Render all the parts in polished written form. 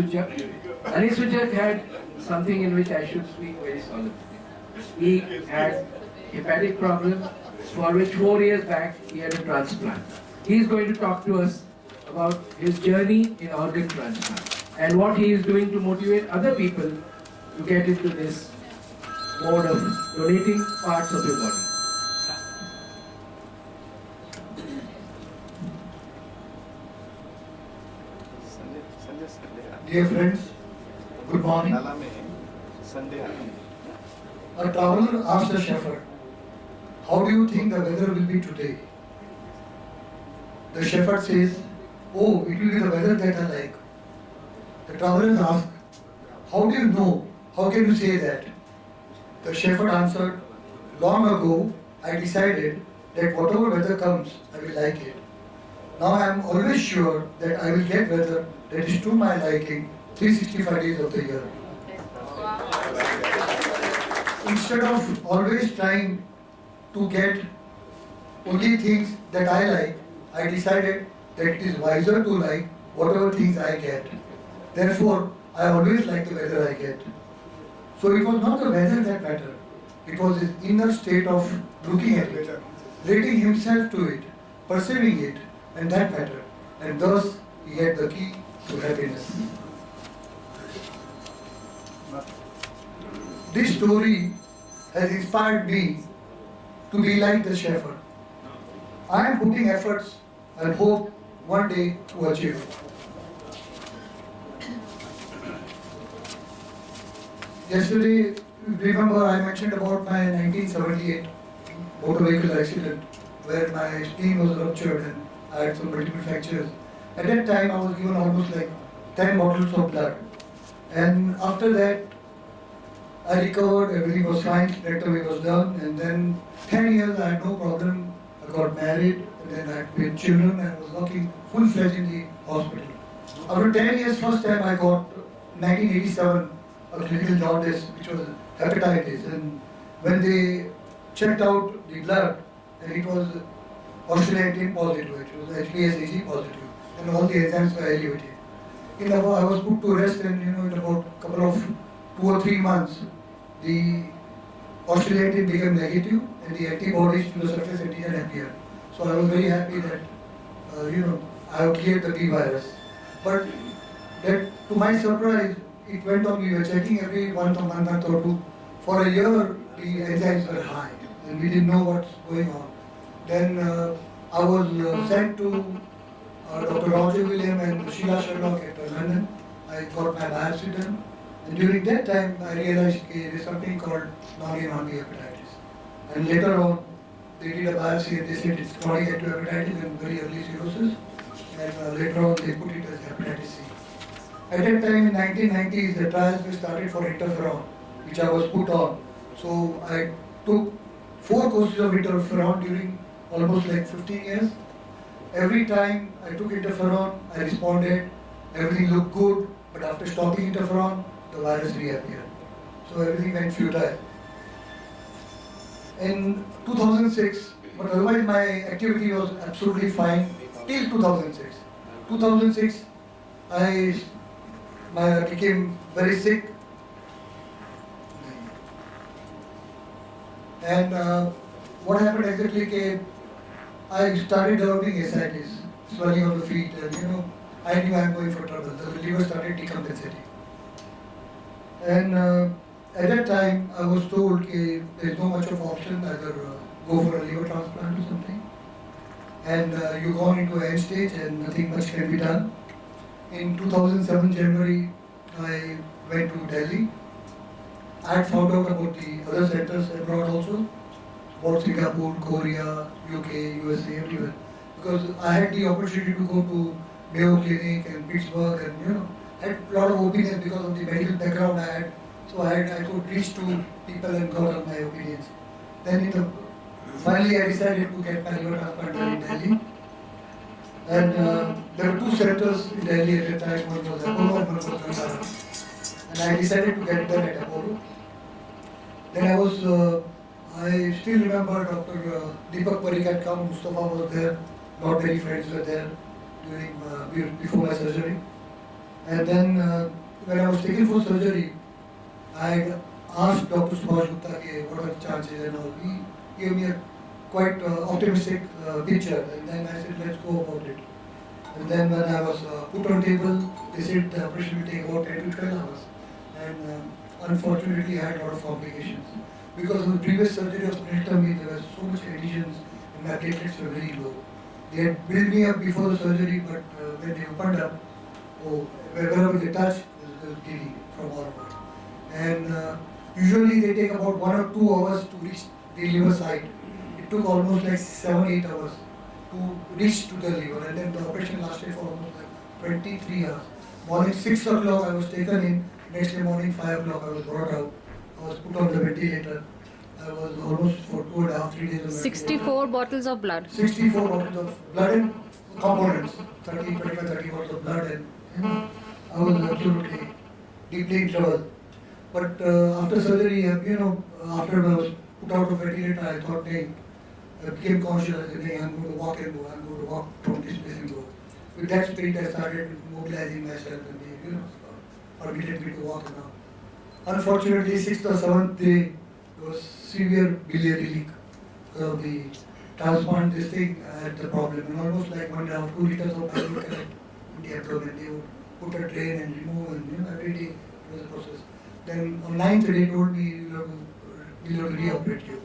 Anisujat had something in which I should speak very solemnly. He had hepatic problem for which 4 years back he had a transplant. He is going to talk to us about his journey in organ transplant and what he is doing to motivate other people to get into this mode of donating parts of your body. Dear friends, good morning. A traveler asked a shepherd, "How do you think the weather will be today?" The shepherd says, "Oh, it will be the weather that I like." The traveler asked, "How do you know? How can you say that?" The shepherd answered, "Long ago, I decided that whatever weather comes, I will like it. Now I am always sure that I will get weather that is to my liking 365 days of the year." Instead of always trying to get only things that I like, I decided that it is wiser to like whatever things I get. Therefore, I always like the weather I get. So it was not the weather that mattered. It was his inner state of looking at it, relating himself to it, perceiving it, and that mattered. And thus, he had the key to happiness. This story has inspired me to be like the shepherd. I am putting efforts and hope one day to achieve. Yesterday, remember I mentioned about my 1978 motor vehicle accident where my spleen was ruptured and I had some multiple fractures. At that time, I was given almost like 10 bottles of blood. And after that, I recovered, everything was fine, lectomy was done, and then 10 years I had no problem. I got married, and then I had children, and I was working full-fledged in the hospital. After 10 years, first time I got 1987 a clinical jaundice, which was hepatitis, and when they checked out the blood, and it was oxygen positive, it was HbA1c positive, and all the enzymes were elevated. I was put to rest, and in about a couple of 2 or 3 months, the oxygen became negative, and the antibodies to the surface antigen appeared. So I was very happy that I have cleared the B virus. But that, to my surprise, it went on. We were checking every month or two. For a year, the enzymes were high, and we didn't know what's going on. Then I was sent to Dr. Roger William and Sheila Sherlock at London. I got my biopsy done. And during that time, I realized there is something called non-A/non-B hepatitis. And later on, they did a biopsy and they said it's chronic hepatitis and very early cirrhosis. And later on, they put it as hepatitis C. At that time in 1990s, the trials were started for interferon, which I was put on. So I took 4 courses of interferon during almost like 15 years. Every time I took interferon, I responded, everything looked good, but after stopping interferon, the virus reappeared. So everything went futile. In 2006, but otherwise my activity was absolutely fine till 2006. 2006, I became very sick. And what happened exactly? I started developing ascites, swelling of the feet, and I knew I'm going for trouble. The liver started decompensating. And at that time, I was told there's no much of option, either go for a liver transplant or something. And you go on into end stage and nothing much can be done. In 2007 January, I went to Delhi. I had found out about the other centers abroad also, about Singapore, Korea, UK, USA, everywhere. Because I had the opportunity to go to Mayo Clinic and Pittsburgh and had a lot of opinions because of the medical background I had. So I could reach to people and got all my opinions. Then finally I decided to get my liver transplant in Delhi. And there were 2 centers in Delhi at that time, one was Apollo and one was Gandhara. And I decided to get done at Apollo. Then I still remember Dr. Deepak Parikh had come, Mustafa was there, not many friends were there before my surgery. And then when I was taken for surgery, I had asked Dr. Subhash Gupta what are the chances and all. He gave me a quite optimistic picture, and then I said, let's go about it. And then when I was put on table, they said the operation will take about 10 to 12 hours. And unfortunately, I had a lot of complications. Because of the previous surgery of splenectomy, there was so much adhesions and my platelets were very low. They had built me up before the surgery, but when they opened up, wherever they touch, there was bleeding from all over. And usually they take about 1 or 2 hours to reach the liver side. It took almost like 7-8 hours to reach to the liver, and then the operation lasted for almost like 23 hours. Morning 6 o'clock I was taken in, next day morning 5 o'clock I was brought out. I was put on the ventilator. I was almost for 2.5 3 days on 64 bottles of blood. 64 bottles of blood and components, 30 bottles of blood, and I was absolutely deeply in trouble. But after surgery, after I was put out of ventilator, I thought, hey, I became conscious. I said, hey, I'm going to walk and go. I'm going to walk from this place and go. With that spirit, I started mobilizing myself, and they, permitted me to walk around. Unfortunately, 6th or 7th day, there was severe biliary leak because of the transplant. This thing I had the problem, and almost like 1.5 to 2 liters of bile would collect in the abdomen. They would put a drain and remove, and every day it was a process. Then on 9th day, they told me we'll have to reoperate you.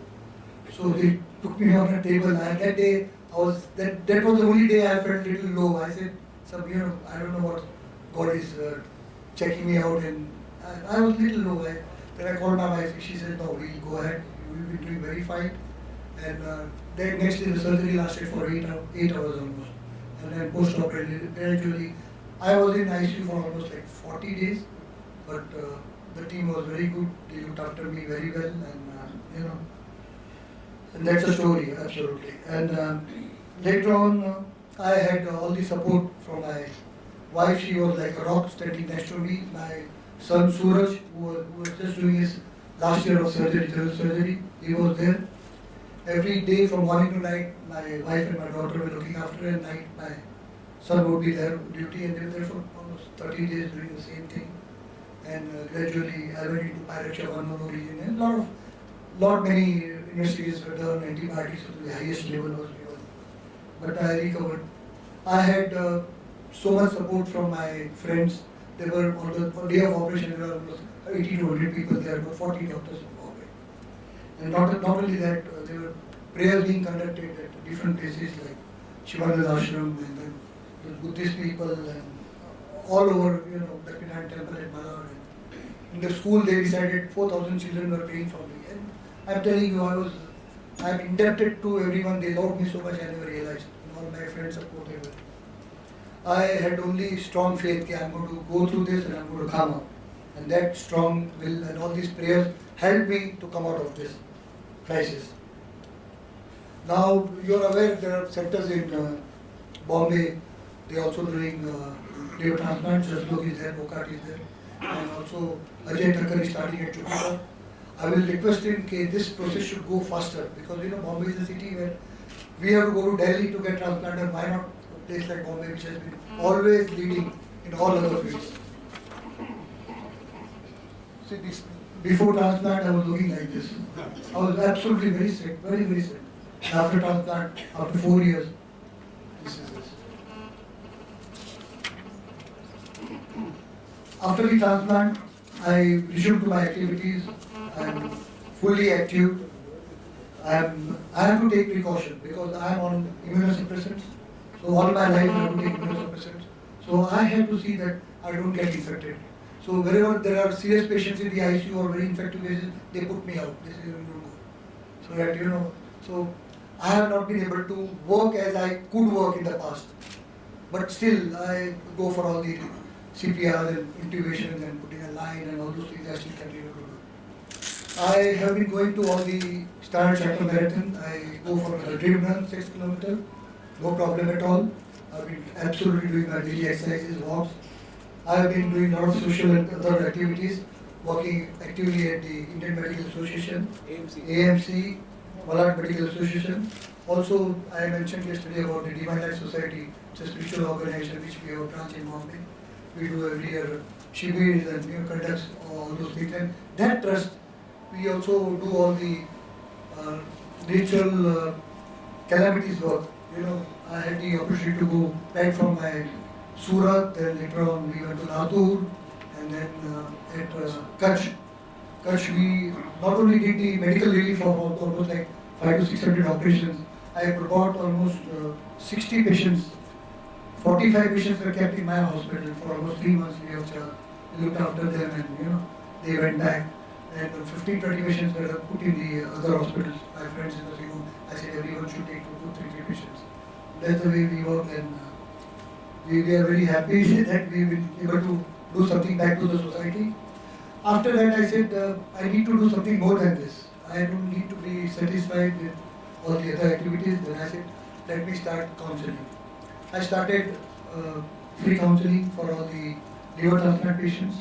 So they took me on a table, and that day that was the only day I felt a little low. I said, I don't know what God is checking me out, and I was a little low. Then I called my wife. She said, no, we'll go ahead. You will be doing very fine. And then next day the surgery lasted for 8 hours almost. And then post-operatively, gradually, I was in ICU for almost like 40 days. But the team was very good. They looked after me very well, and and that's a story, absolutely. And later on, I had all the support from my wife. She was like a rock standing next to me. My son Suraj, who was just doing his last year of surgery, general surgery, he was there. Every day from morning to night, my wife and my daughter were looking after her. At night, my son would be there on duty, and they were there for almost 30 days doing the same thing. And gradually, I went into pyrexia of unknown origin, and many investigations were done. Antibiotics to the highest level was given, but I recovered. I had so much support from my friends. There were on the day of operation, there were almost 80 to 100 people there, about 40 doctors involved. And not only that, there were prayers being conducted at different places like Shivananda Ashram, and then the Buddhist people, and all over, Lakshminarayan Temple at Malad. In the school, they decided 4,000 children were praying for me. And I'm telling you, I'm indebted to everyone. They loved me so much, I never realized. All my friends supported me. I had only strong faith that I'm going to go through this and I'm going to come out. And that strong will and all these prayers helped me to come out of this crisis. Now, you're aware there are centers in Bombay. They're also doing liver transplants. Jaslok is there, Bokat is there. And also Ajay Thakkar is starting at Jupiter. I will request him that this process should go faster, because Bombay is a city where we have to go to Delhi to get transplanted. Why not a place like Bombay, which has been always leading in all other fields? See, before transplant, I was looking like this. I was absolutely very sick, very, very sick. After transplant, after 4 years, this is this. After the transplant, I resumed to my activities. I am fully active. I have to take precaution because I am on immunosuppressants. So all my life I have to take immunosuppressants. So I have to see that I don't get infected. So wherever there are serious patients in the ICU or very infected cases, they put me out. They say, you don't go. So that, so I have not been able to work as I could work in the past. But still, I go for all the CPR and intubation and putting a line and all those things I still continue to do. I have been going to all the standard cycle marathon. I go for a dream run, 6 kilometers, no problem at all. I've been absolutely doing my daily exercises, walks. I have been doing a lot of social and other activities, working actively at the Indian Medical Association, AMC, Malad Medical Association. Also, I mentioned yesterday about the Divine Life Society. It's a spiritual organization which we have a branch in Bombay. we do every year shibir and conducts all those things. And that trust, we also do all the natural calamities work. I had the opportunity to go right from my Surat, then later on we went to Latur, and then at Kutch. Kutch, we not only did the medical relief of almost like 500 to 600 operations. I brought almost 60 patients. 45 patients were kept in my hospital for almost 3 months. We looked after them, and they went back. And 15-20 patients were put in the other hospitals. My friends in the city, I said everyone should take 2-3 patients. That's the way we work, and we are very happy that we've been able to do something back to the society. After that, I said I need to do something more than this. I don't need to be satisfied with all the other activities. Then I said, let me start counseling. I started free counseling for all the liver transplant patients,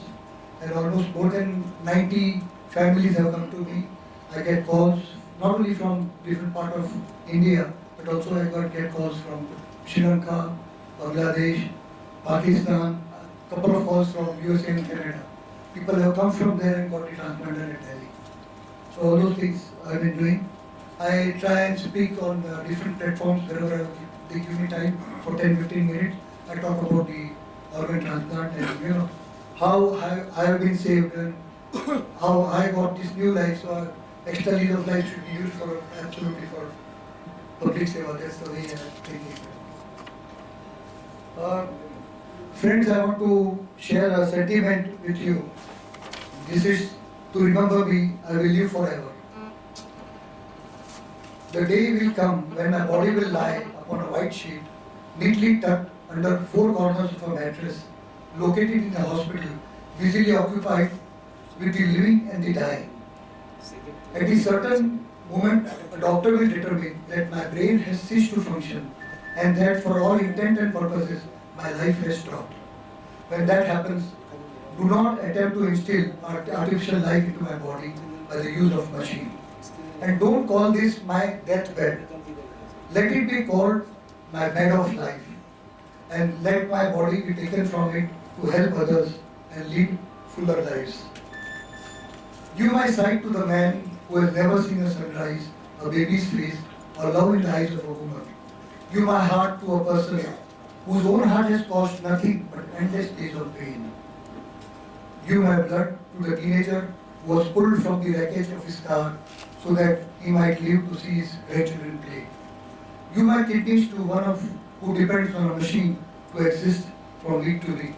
and almost more than 90 families have come to me. I get calls not only from different parts of India, but also I get calls from Sri Lanka, Bangladesh, Pakistan, a couple of calls from USA and Canada. People have come from there and got it transplanted in Delhi. So all those things I've been doing. I try and speak on different platforms wherever they give me time for 10-15 minutes. I talk about the organ transplant and how I have been saved and how I got this new life. So extra years of life should be used for absolutely for public seva. That's the way I think it. Friends, I want to share a sentiment with you. This is to remember me, I will live forever. The day will come when my body will lie upon a white sheet, neatly tucked under 4 corners of a mattress, located in a hospital, busily occupied with the living and the dying. At a certain moment, a doctor will determine that my brain has ceased to function and that for all intent and purposes, my life has stopped. When that happens, do not attempt to instill artificial life into my body by the use of machine. And don't call this my deathbed. Let it be called my bed of life. And let my body be taken from it to help others and lead fuller lives. Give my sight to the man who has never seen a sunrise, a baby's face, or love in the eyes of a woman. Give my heart to a person whose own heart has caused nothing but endless days of pain. Give my blood to the teenager who was pulled from the wreckage of his car so that he might live to see his grandchildren play. Give my kidneys to one who depends on a machine to exist from week to week.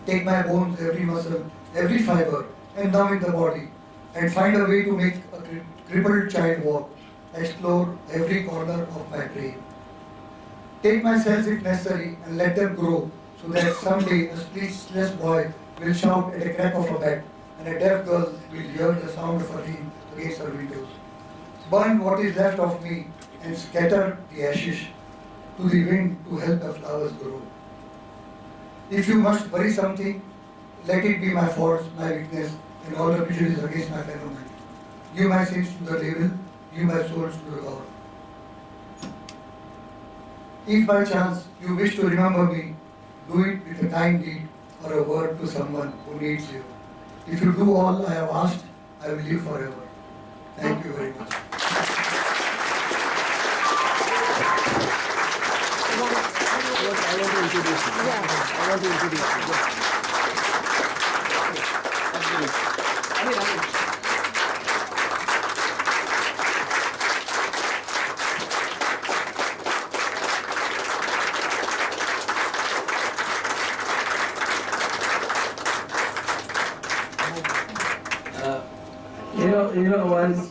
Take my bones, every muscle, every fiber, and numb in the body, and find a way to make a crippled child walk. Explore every corner of my brain. Take my cells if necessary and let them grow so that someday a speechless boy will shout at a crack of a bat and a deaf girl will hear the sound of a rain against her windows. Burn what is left of me and scatter the ashes to the wind to help the flowers grow. If you must bury something, let it be my faults, my weakness, and all the prejudice against my fellow man. Give my sins to the devil, give my souls to the God. If by chance you wish to remember me, do it with a kind deed or a word to someone who needs you. If you do all I have asked, I will live forever. Thank you very much. I want to introduce you. Once